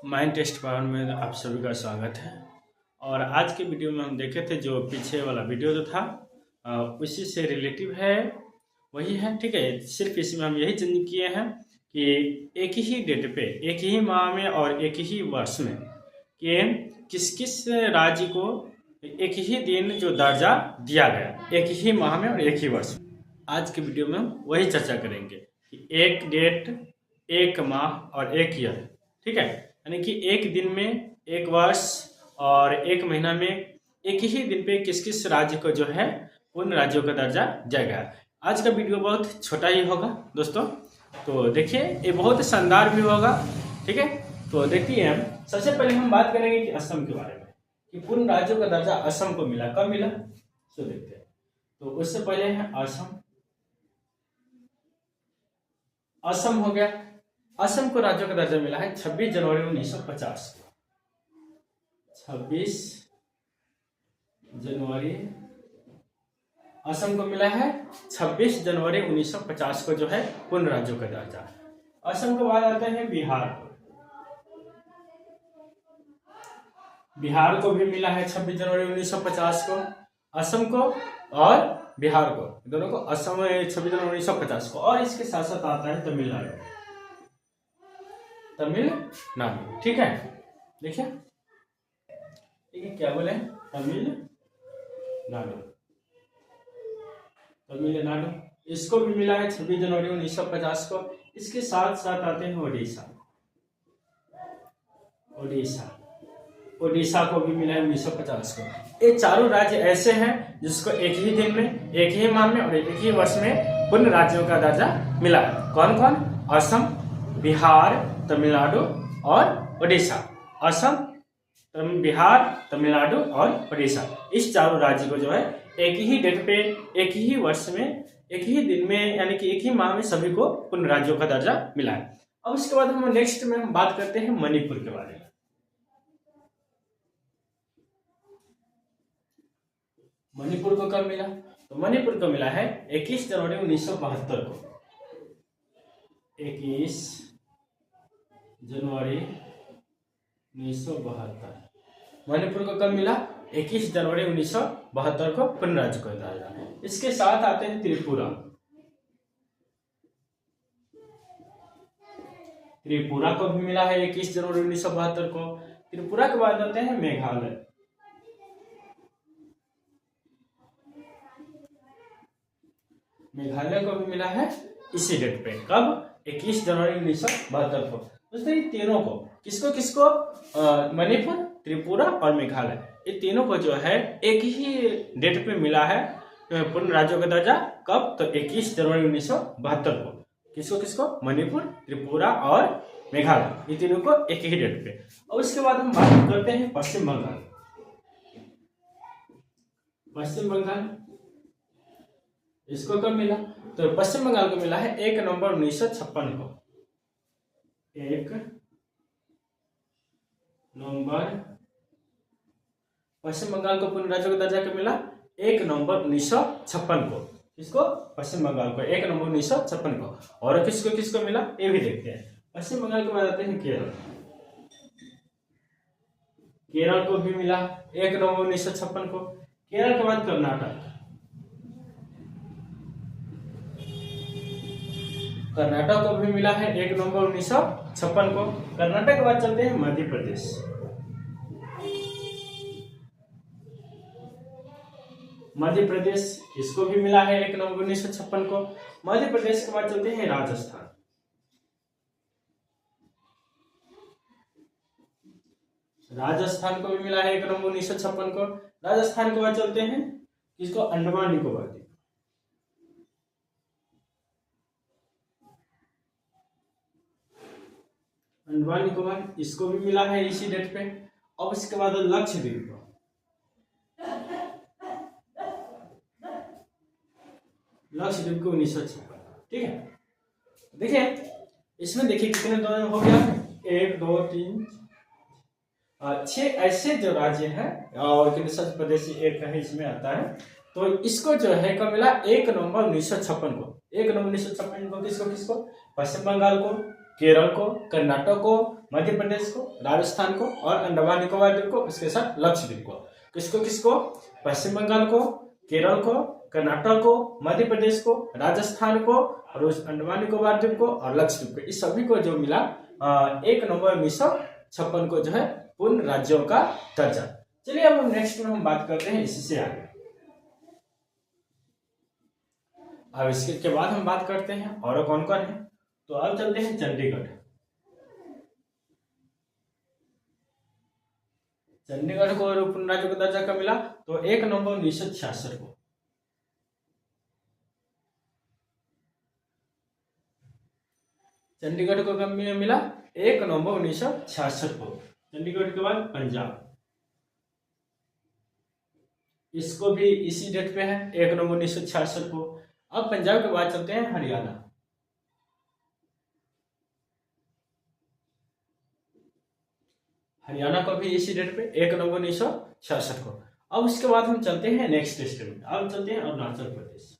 Mind test power में आप सभी का स्वागत है। और आज के वीडियो में हम देखे थे जो पीछे वाला वीडियो जो था उसी से रिलेटिव है, वही है। ठीक है, सिर्फ इसमें हम यही चेंज किए हैं कि एक ही डेट पे, एक ही माह में और एक ही वर्ष में कि किस किस राज्य को एक ही दिन जो दर्जा दिया गया, एक ही माह में और एक ही वर्ष में। आज के वीडियो में हम वही चर्चा करेंगे कि एक डेट, एक माह और एक ईयर। ठीक है, यानी कि एक दिन में, एक वर्ष और एक महीना में एक ही दिन पे किस किस राज्य को जो है उन राज्यों का दर्जा जाएगा। आज का वीडियो बहुत छोटा ही होगा दोस्तों, तो देखिए ये बहुत शानदार भी होगा। ठीक है, तो देखिए हम सबसे पहले हम बात करेंगे कि असम के बारे में, कि पूर्ण राज्यों का दर्जा असम को मिला, कब मिला तो देखते हैं। तो उससे पहले है असम। असम हो गया, असम को राज्यों का दर्जा मिला है 26 जनवरी 1950 को। 26 जनवरी असम को मिला है 26 जनवरी 1950 को जो है पूर्ण राज्यों का दर्जा। असम के बाद आते हैं बिहार को। बिहार को भी मिला है 26 जनवरी 1950 को। असम को और बिहार को, दोनों को असम 26 जनवरी 1950 को। और इसके साथ साथ आता है तमिलनाडु। तमिलनाडु, ठीक है, देखिए ठीक है, क्या बोले, तमिलनाडु। तमिलनाडु इसको भी मिला है 26 जनवरी 1950 को। इसके साथ साथ आते हैं ओडिशा। ओडिशा, ओडिशा को भी मिला है 1950 को। ये चारों राज्य ऐसे हैं जिसको एक ही दिन में, एक ही माह में और एक ही वर्ष में पूर्ण राज्यों का दर्जा मिला है। कौन कौन? असम, बिहार, तमिलनाडु और ओडिशा। असम, बिहार, तमिलनाडु और ओडिशा, इस चारों राज्य को जो है एक ही डेट पे, एक ही वर्ष में, एक ही दिन में, यानी कि एक ही माह में सभी को पूर्ण राज्यों का दर्जा मिला है। अब इसके बाद हम नेक्स्ट में हम बात करते हैं मणिपुर के बारे में। मणिपुर को कब मिला? तो मणिपुर को मिला है 21 जनवरी 1972 को। 21 जनवरी 1972 मणिपुर को कब मिला? 21 जनवरी 1972 को पूर्ण राज्य को दर्जा। इसके साथ आते हैं त्रिपुरा। त्रिपुरा को भी मिला है 21 जनवरी 1972 को। त्रिपुरा के बाद आते हैं मेघालय। मेघालय को भी मिला है इसी डेट पे, कब? 21 जनवरी 1972 को। दोस्तों ये तीनों को, किसको किसको? मणिपुर, त्रिपुरा और मेघालय, ये तीनों को जो है एक ही डेट पे मिला है पूर्ण राज्यों का दर्जा। कब? तो 21 जनवरी 1972 को। किसको किसको? मणिपुर, त्रिपुरा और मेघालय, ये तीनों को एक ही डेट पे। और उसके बाद हम बात करते हैं पश्चिम बंगाल। पश्चिम बंगाल, इसको कब मिला? तो पश्चिम बंगाल को मिला है 1 नवंबर 1956 को। 1 नवंबर पश्चिम बंगाल को पूर्ण राज्य का दर्जा कब मिला? 1 नवंबर 1956 को। किसको? पश्चिम बंगाल को 1 नवंबर 1956 को। और किसको किसको मिला ये भी देखते हैं। पश्चिम बंगाल के बाद आते हैं केरल। केरल को भी मिला 1 नवंबर 1956 को। केरल के बाद कर्नाटक। कर्नाटक को भी मिला है 1 नवंबर 1956 को। कर्नाटक के बाद चलते हैं मध्य प्रदेश। मध्य प्रदेश, इसको भी मिला है 1 नवंबर 1956 को। मध्य प्रदेश के बाद चलते हैं राजस्थान। राजस्थान को भी मिला है 1 नवंबर 1956 को। राजस्थान के बाद चलते हैं किसको? अंडमान निकोबार द्वीप। अंडमान निकोबार, इसको भी मिला है इसी डेट पे। अब इसके बाद लक्षद्वीप। लक्षद्वीप को 1956। ठीक है, देखिए इसमें देखिए कितने दोनों हो गया, 1 2 3 6 ऐसे जो राज्य हैं और केंद्र प्रदेश एक है, इसमें आता है। तो इसको जो है कब मिला? 1 नवंबर 1956 को। 1 नवंबर 1956 को किसको किसको? पश्चिम बंगाल को, केरल को, कर्नाटक को, मध्य प्रदेश को, राजस्थान को और अंडमान निकोबार द्वीप को, उसके साथ लक्षद्वीप को। किसको किसको? पश्चिम बंगाल को, केरल को, कर्नाटक को, मध्य प्रदेश को, राजस्थान को और उस अंडमान निकोबार द्वीप को और लक्षद्वीप को, इस सभी को जो मिला 1 नवंबर 1956 को जो है पूर्ण राज्यों का दर्जा। चलिए अब हम नेक्स्ट में हम बात करते हैं इसी से आगे। अब इसके बाद हम बात करते हैं और कौन कौन है। तो अब चलते हैं चंडीगढ़। चंडीगढ़ को पूर्ण राज्य का दर्जा कब मिला? तो 1 नवंबर 1966 को। चंडीगढ़ को कब मिला? 1 नवंबर 1966 को। चंडीगढ़ के बाद पंजाब, इसको भी इसी डेट पे है 1 नवंबर 1966 को। अब पंजाब के बाद चलते हैं हरियाणा। हरियाणा को भी इसी डेट पे 1 नवंबर 1966 को। अब उसके बाद हम चलते हैं नेक्स्ट स्टेट में। अब चलते हैं अरुणाचल प्रदेश।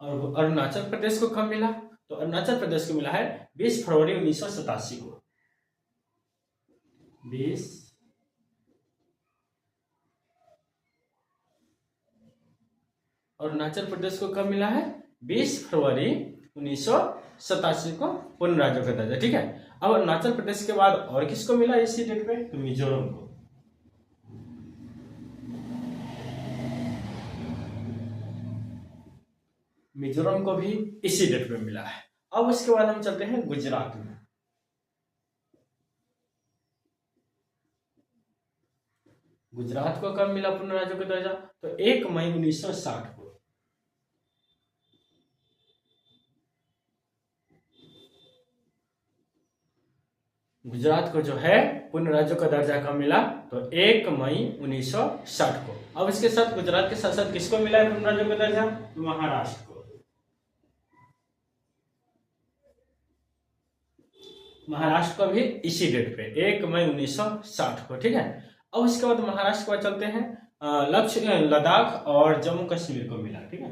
और अरुणाचल प्रदेश को कब मिला? तो अरुणाचल प्रदेश को मिला है 20 फरवरी 1987 को। 20 अरुणाचल प्रदेश को कब मिला है? 20 फरवरी 1987 को पूर्ण राज्य का दर्जा। ठीक है। अब अरुणाचल प्रदेश के बाद और किसको मिला इसी डेट पे? तो मिजोरम को। मिजोरम को भी इसी डेट पे मिला है। अब उसके बाद हम चलते हैं गुजरात में। गुजरात को कब मिला पूर्ण राज्य का दर्जा? तो 1 मई 1960 को। गुजरात को जो है पूर्ण राज्य का दर्जा कब मिला? तो 1 मई 1960 को। अब इसके साथ गुजरात के साथ साथ किसको मिला है पूर्ण राज्य का दर्जा? तो महाराष्ट्र को। महाराष्ट्र को भी इसी डेट पे 1 मई 1960 को। ठीक है। अब उसके बाद महाराष्ट्र को चलते हैं लक्ष्य लद्दाख और जम्मू कश्मीर को मिला। ठीक है।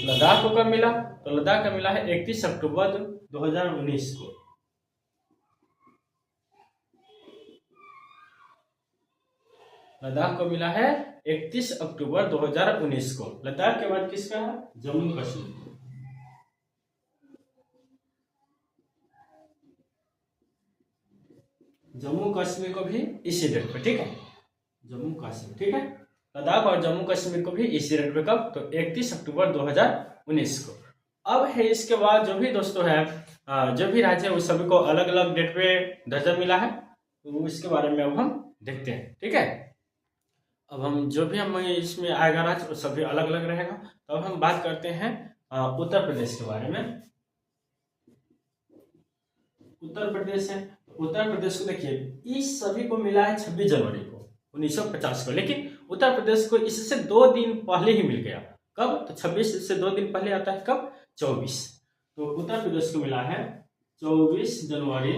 लद्दाख को कब मिला? तो लद्दाख का मिला है 31 अक्टूबर 2019 को। लद्दाख को मिला है 31 अक्टूबर 2019 को। लद्दाख के बाद किसका है? जम्मू कश्मीर। जम्मू कश्मीर को भी इसी डेट पे। ठीक है। जम्मू कश्मीर। ठीक है। लद्दाख और जम्मू कश्मीर को भी इसी डेट पे कब? तो 31 अक्टूबर 2019 को। अब है इसके बाद जो भी दोस्तों है जो भी राज्य है उस सभी को अलग अलग डेट पे दर्जा मिला है, तो इसके बारे में अब हम देखते हैं। ठीक है। अब हम जो भी हम इसमें आएगा राज्य वो सभी अलग अलग रहेगा। तो अब हम बात करते हैं उत्तर प्रदेश के बारे में। उत्तर प्रदेश है, उत्तर प्रदेश को देखिए इस सभी को मिला है 26 जनवरी को 1950 को, लेकिन उत्तर प्रदेश को इससे 2 दिन पहले ही मिल गया। कब? तो 26 से 2 दिन पहले आता है कब? 24। तो उत्तर प्रदेश को मिला है 24 जनवरी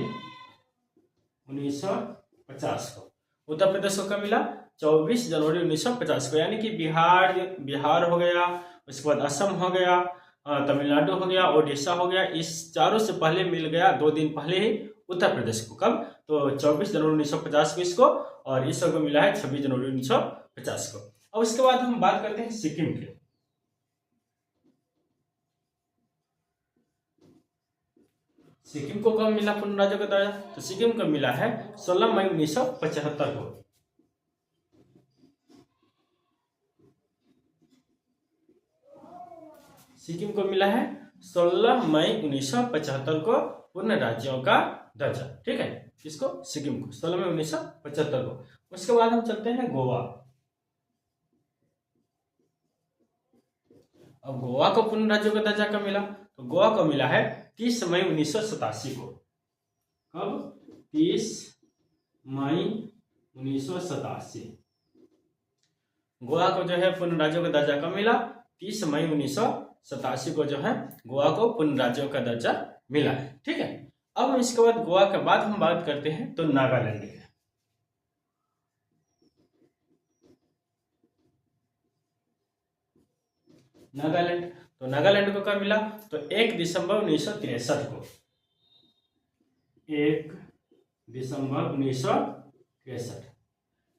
1950 को। उत्तर प्रदेश को कब मिला? 24 जनवरी 1950 को। यानी कि बिहार हो गया, उसके बाद असम हो गया, तमिलनाडु हो गया, ओडिशा हो गया, इस चारों से पहले मिल गया 2 दिन पहले ही उत्तर प्रदेश को। कब? तो 24 जनवरी 1950 को इसको, और इस सबको मिला है 26 जनवरी 1950 को। अब उसके बाद हम बात करते हैं सिक्किम के। सिक्किम को कब मिला पूर्ण राज्य का दर्जा? तो सिक्किम को मिला है 16 मई 1975 को। सिक्किम को मिला है 16 मई 1975 को पूर्ण राज्यों का दर्जा। ठीक है। किसको? सिक्किम को 16 मई 1975 को। उसके बाद हम चलते हैं गोवा। अब गोवा को पूर्ण राज्यों का दर्जा कब मिला? तो गोवा को मिला है 30 मई 1987 को। कब? 30 मई 1987। गोवा को जो है पूर्ण राज्यों का दर्जा कब मिला? 30 मई 1987 को जो है गोवा को पूर्ण राज्यों का दर्जा मिला है। ठीक है। अब इसके बाद गोवा के बाद हम बात करते हैं तो नागालैंड के। नागालैंड। तो नागालैंड को कब मिला? तो 1 दिसंबर 1963 को, 1 दिसंबर 1963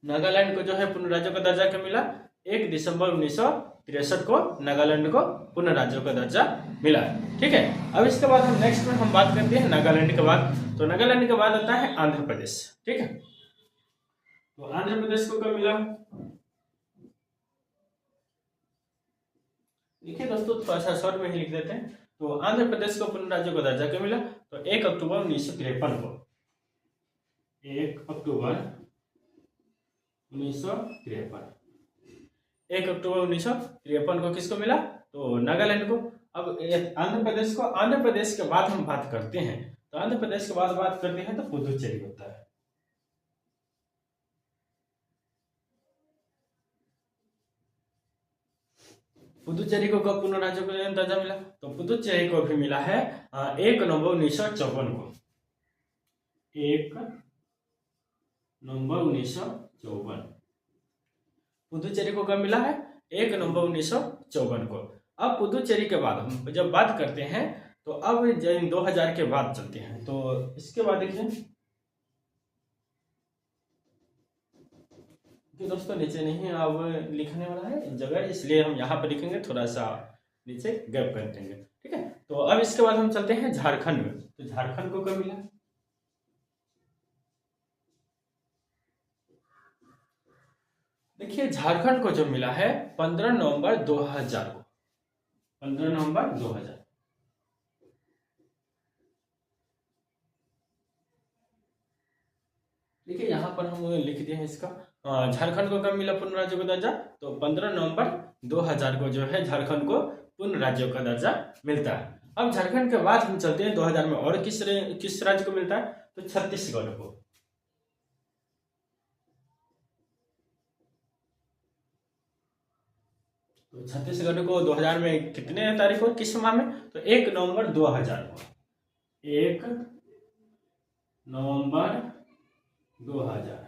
नागालैंड को जो है पूर्ण राज्य का दर्जा कब मिला? 1 दिसंबर 1963 को नागालैंड को पूर्ण राज्य का दर्जा मिला। ठीक है, अब इसके बाद हम नेक्स्ट में हम बात करते हैं नागालैंड के बाद। तो नागालैंड के बाद आता है आंध्र प्रदेश। ठीक है, तो आंध्र प्रदेश को कब मिला? देखिए दोस्तों, थोड़ा सा शॉर्ट में ही लिख देते हैं। तो आंध्र प्रदेश को पूर्ण राज्य का दर्जा कब मिला? तो 1 अक्टूबर 1953 को, 1 अक्टूबर 1953, 1 अक्टूबर 1953 को किसको मिला? तो नागालैंड को। अब आंध्र प्रदेश को, आंध्र प्रदेश के बाद हम बात करते हैं, तो आंध्र प्रदेश के बाद बात करते हैं तो पुदुचेरी होता है। पुदुचेरी को कब पूर्ण राज्य का दर्जा मिला? तो पुदुचेरी को भी मिला है 1 नवंबर 1954 को, 1 नवंबर 1954 पुदुचेरी को कब मिला है? 1 नवंबर 1954 को। अब पुदुचेरी के बाद हम जब बात करते हैं तो अब 2000 के बाद चलते हैं। तो इसके बाद देखिए दोस्तों, नीचे नहीं अब लिखने वाला है जगह, इसलिए हम यहाँ पर लिखेंगे, थोड़ा सा नीचे गैप कर देंगे। ठीक है, तो अब इसके बाद हम चलते हैं झारखंड में। तो झारखंड को कब मिला? देखिए झारखंड को जो मिला है 15 नवंबर 2000 को, 15 नवंबर 2000। देखिए यहाँ पर हम लिख दिए हैं इसका, झारखंड को कब मिला पूर्ण राज्य का दर्जा? तो 15 नवंबर 2000 को जो है झारखंड को पूर्ण राज्य का दर्जा मिलता है। अब झारखंड के बाद हम चलते हैं 2000 में, और किस राज्य को मिलता है? तो छत्तीसगढ़ को। तो छत्तीसगढ़ को 2000 में कितने तारीख को, किस माह में? तो 1 नवंबर 2000 को, 1 नवंबर 2000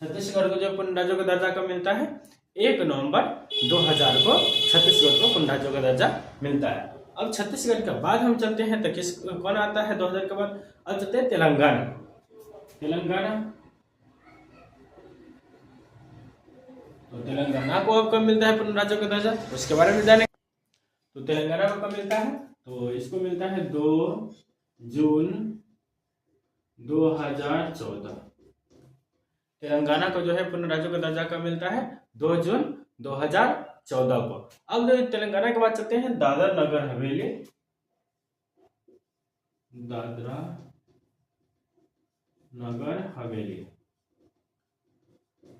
छत्तीसगढ़ को जो पूर्ण राज्य का दर्जा कब मिलता है? 1 नवंबर 2000 को छत्तीसगढ़ को पूर्ण राज्य का दर्जा मिलता है। अब छत्तीसगढ़ के बाद हम चलते हैं तो कौन आता है 2000 के बाद? अब चलते हैं तेलंगाना। तेलंगाना, तो तेलंगाना को अब कब मिलता है पूर्ण राज्य का दर्जा? उसके बारे में जानेंगे। तो तेलंगाना को कब मिलता है? तो इसको मिलता है 2 जून 2014। तेलंगाना को जो है पूर्ण राज्य का दर्जा कब मिलता है? 2 जून 2014 को। अब तेलंगाना के बाद चलते हैं दादरा नगर हवेली, दादरा नगर हवेली,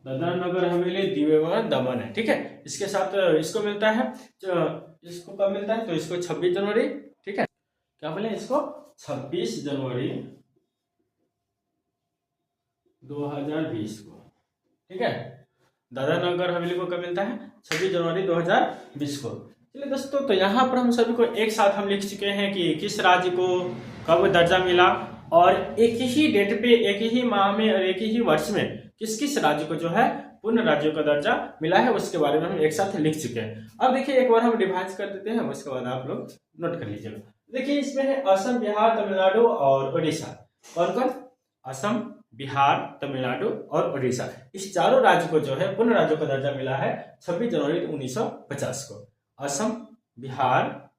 दादरा नगर हवेली दीव और दमन है। ठीक है, इसके साथ इसको मिलता है, इसको कब मिलता है? तो इसको 26 जनवरी, ठीक है, क्या बोले इसको, 26 जनवरी 2020 को। ठीक है, दादरा नगर हवेली को कब मिलता है? 26 जनवरी 2020 को। चलिए दोस्तों, तो यहाँ पर हम सभी को एक साथ हम लिख चुके हैं कि किस राज्य को कब दर्जा मिला, और एक ही डेट पे, एक ही माह में और एक ही वर्ष में किस किस राज्य को जो है पूर्ण राज्यों का दर्जा मिला है, उसके बारे में हम एक साथ लिख चुके हैं। अब देखिए एक बार हम रिवाइज कर देते हैं, उसके बाद आप लोग नोट कर लीजिएगा। देखिए इसमें है असम, बिहार, तमिलनाडु और उड़ीसा। कौन कौन? असम, बिहार, तमिलनाडु और उड़ीसा, इस चारों राज्य को जो है पूर्ण राज्यों का दर्जा मिला है 26 जनवरी 1950 को। असम, बिहार,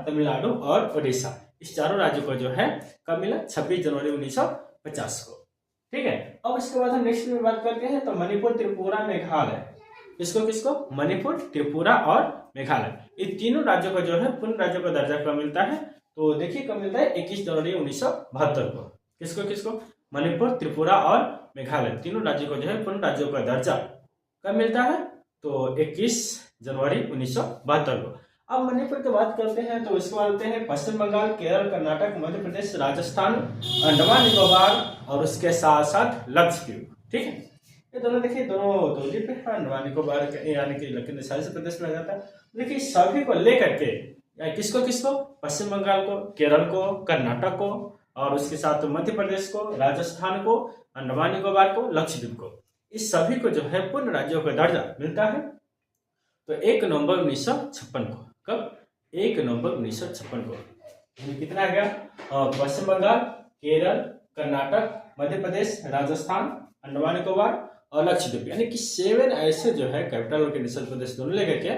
तमिलनाडु और उड़ीसा, इस चारों राज्यों को जो है कब मिला? 26 जनवरी 1950 को। ठीक है, अब इसके बाद हम नेक्स्ट में बात करते हैं तो मणिपुर, त्रिपुरा, मेघालय। किसको? मणिपुर, त्रिपुरा और मेघालय, इन तीनों राज्यों को जो है पूर्ण राज्यों का दर्जा कब मिलता है? तो देखिए कब मिलता है? 21 जनवरी 1972 को। किसको? मणिपुर, त्रिपुरा और मेघालय, तीनों राज्यों को जो है पूर्ण राज्यों का दर्जा कब मिलता है? तो 21 जनवरी 1972 को। अब मणिपुर की बात करते हैं तो इसको बोलते हैं पश्चिम बंगाल, केरल, कर्नाटक, मध्य प्रदेश, राजस्थान, अंडमान निकोबार और उसके साथ साथ लक्षद्वीप। ठीक है, ये दोनों देखिए दोनों द्वीप है, अंडमान निकोबार यानी कि लक्षद्वीप प्रदेश में आ जाता है। देखिए सभी को लेकर के किसको? पश्चिम बंगाल को, केरल को, कर्नाटक को और उसके साथ मध्य प्रदेश को, राजस्थान को, अंडमान निकोबार को, लक्षद्वीप को, इस सभी को जो है पूर्ण राज्यों का दर्जा मिलता है। तो 1 नवंबर 1956 को। कब? 1 नवंबर 1956 को। कितना आ गया? पश्चिम बंगाल, केरल, कर्नाटक, मध्य प्रदेश, राजस्थान, अंडमान निकोबार और लक्षद्वीप, यानी कि 7 ऐसे जो है कैपिटल और केंद्र शासित प्रदेश दोनों लेकर के,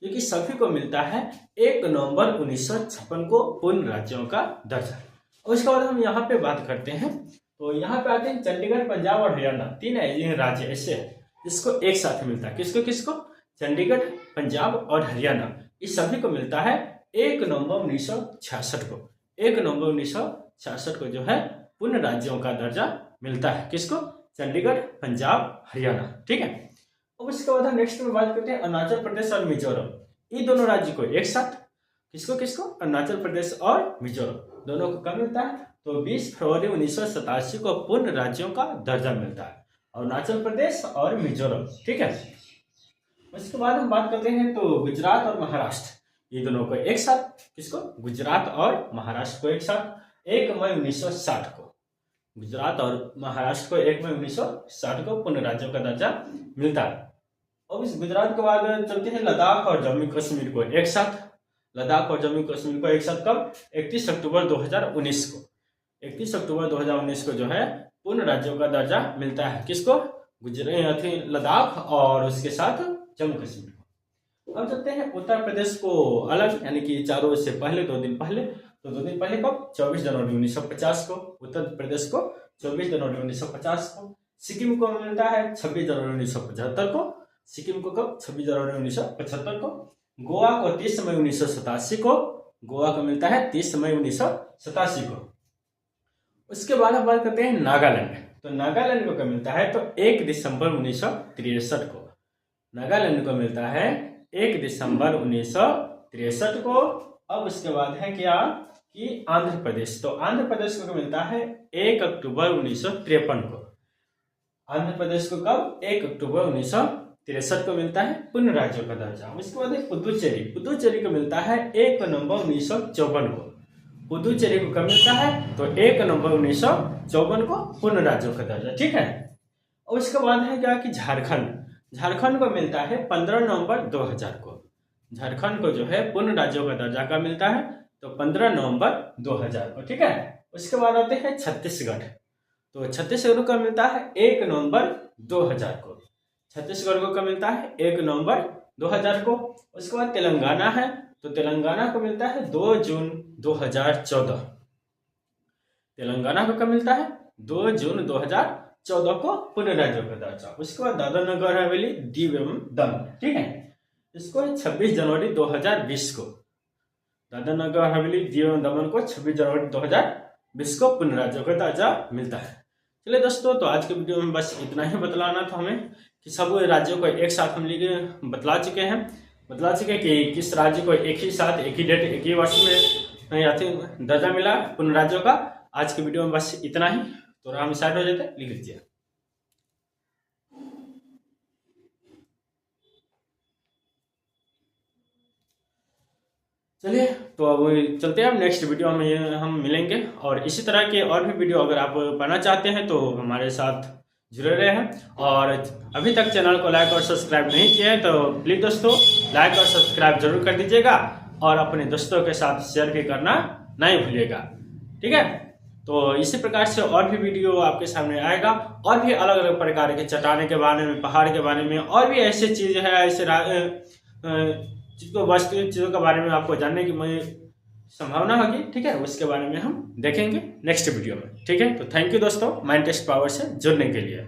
जो कि सभी को मिलता है 1 नवंबर 1956 को पूर्ण राज्यों का दर्जा। और उसके बाद हम यहाँ पे बात करते हैं, तो यहाँ पे आते हैं चंडीगढ़, पंजाब और हरियाणा, 3 राज्य ऐसे हैं जिसको एक साथ मिलता है। किसको किसको? चंडीगढ़, पंजाब और हरियाणा, इस सभी को मिलता है 1 नवंबर 1966 को। 1 नवंबर 1966 को जो है पूर्ण राज्यों का दर्जा मिलता है। किसको? चंडीगढ़, पंजाब, हरियाणा। ठीक है। अब उसके बाद हम नेक्स्ट में बात करते हैं अरुणाचल प्रदेश और मिजोरम, ये दोनों राज्य को एक साथ। किसको किसको? अरुणाचल प्रदेश और मिजोरम दोनों को कब मिलता है? तो 20 फरवरी 1987 को पूर्ण राज्यों का दर्जा मिलता है, अरुणाचल प्रदेश और मिजोरम। ठीक है। उसके बाद हम बात करते हैं तो गुजरात और महाराष्ट्र, ये दोनों को एक साथ। किसको? गुजरात और महाराष्ट्र को एक साथ 1 मई 1960 को। गुजरात और महाराष्ट्र को 1 मई 1960 को पूर्ण राज्यों का दर्जा मिलता है। अब इस गुजरात के बाद चलते हैं लद्दाख और जम्मू कश्मीर को एक साथ। लद्दाख और जम्मू कश्मीर को एक साथ कब? 31 अक्टूबर 2019 को। 31 अक्टूबर 2019 को जो है पूर्ण राज्यों का दर्जा मिलता है। किसको? गुजरात, लद्दाख और उसके साथ जम्मू कश्मीर को। अब चलते हैं उत्तर प्रदेश को अलग, यानी कि चारों से पहले 2 दिन पहले। तो 2 दिन पहले कब? 24 जनवरी 1950 को उत्तर प्रदेश को, 24 जनवरी 1950 को। सिक्किम को मिलता है 26 जनवरी 1975 को। सिक्किम को कब? 26 जनवरी 1975 को। गोवा को 30 मई 1987 को। गोवा को मिलता है 30 मई 1987 को। उसके बाद हम बात करते हैं नागालैंड, तो नागालैंड को कब मिलता है? तो 1 दिसंबर 1963 को। नागालैंड को मिलता है 1 दिसंबर 1963 को। अब उसके बाद है क्या कि आंध्र प्रदेश, तो आंध्र प्रदेश को मिलता है 1 अक्टूबर 1953 को। आंध्र प्रदेश को कब? 1 अक्टूबर 1963 को मिलता है पूर्ण राज्यों का दर्जा। उसके बाद है पुदुचेरी, पुदुचेरी को मिलता है 1 नवंबर 1954 को। पुदुचेरी को कब मिलता है? तो 1 नवंबर 1954 को पूर्ण राज्यों का दर्जा। ठीक है। और उसके बाद है क्या कि झारखंड, झारखंड को मिलता है 15 नवंबर 2000 को। झारखंड को जो है पूर्ण राज्यों का दर्जा का मिलता है तो 15 नवंबर 2000 को। ठीक है। उसके बाद आते हैं छत्तीसगढ़, तो छत्तीसगढ़ को मिलता है 1 नवंबर 2000 को। छत्तीसगढ़ को कब मिलता है? 1 नवंबर 2000 को। उसके बाद तेलंगाना है, तो तेलंगाना को मिलता है 2 जून 2014। तेलंगाना को कब मिलता है? 2 जून 2014 को पूर्ण राज्यों का दर्जा। उसके बाद दादरा नगर हवेली, दीव एवं दमन। ठीक है। इसको 26 जनवरी 2020 को। दादरा नगर हवेली, दीव एवं दमन को 26 जनवरी 2020 को पूर्ण राज्यों का दर्जा मिलता है। चलिए दोस्तों, तो आज के वीडियो में बस इतना ही बतलाना था हमें कि सब राज्यों को एक साथ हम लोग बतला चुके कि किस राज्य को एक ही साथ, एक ही डेट, एक ही वर्ष में दर्जा मिला पूर्ण राज्यों का। आज के वीडियो में बस इतना ही, तो हम स्टार्ट हो जाते, लिख लीजिए। चलिए, तो अब चलते हैं, हम नेक्स्ट वीडियो में हम मिलेंगे। और इसी तरह के और भी वीडियो अगर आप पाना चाहते हैं तो हमारे साथ जुड़े रहे हैं। और अभी तक चैनल को लाइक और सब्सक्राइब नहीं किया है तो प्लीज़ दोस्तों लाइक और सब्सक्राइब जरूर कर दीजिएगा और अपने दोस्तों के साथ शेयर भी करना नहीं भूलिएगा। ठीक है। तो इसी प्रकार से और भी वीडियो आपके सामने आएगा, और भी अलग अलग प्रकार के चट्टाने के बारे में, पहाड़ के बारे में, और भी ऐसी चीज़ें हैं, ऐसे वास्तविक चीज़ों के बारे में आपको जानने की मुझे संभावना होगी। ठीक है। उसके बारे में हम देखेंगे नेक्स्ट वीडियो में। ठीक है। तो थैंक यू दोस्तों माइंड टेस्ट पावर से जुड़ने के लिए।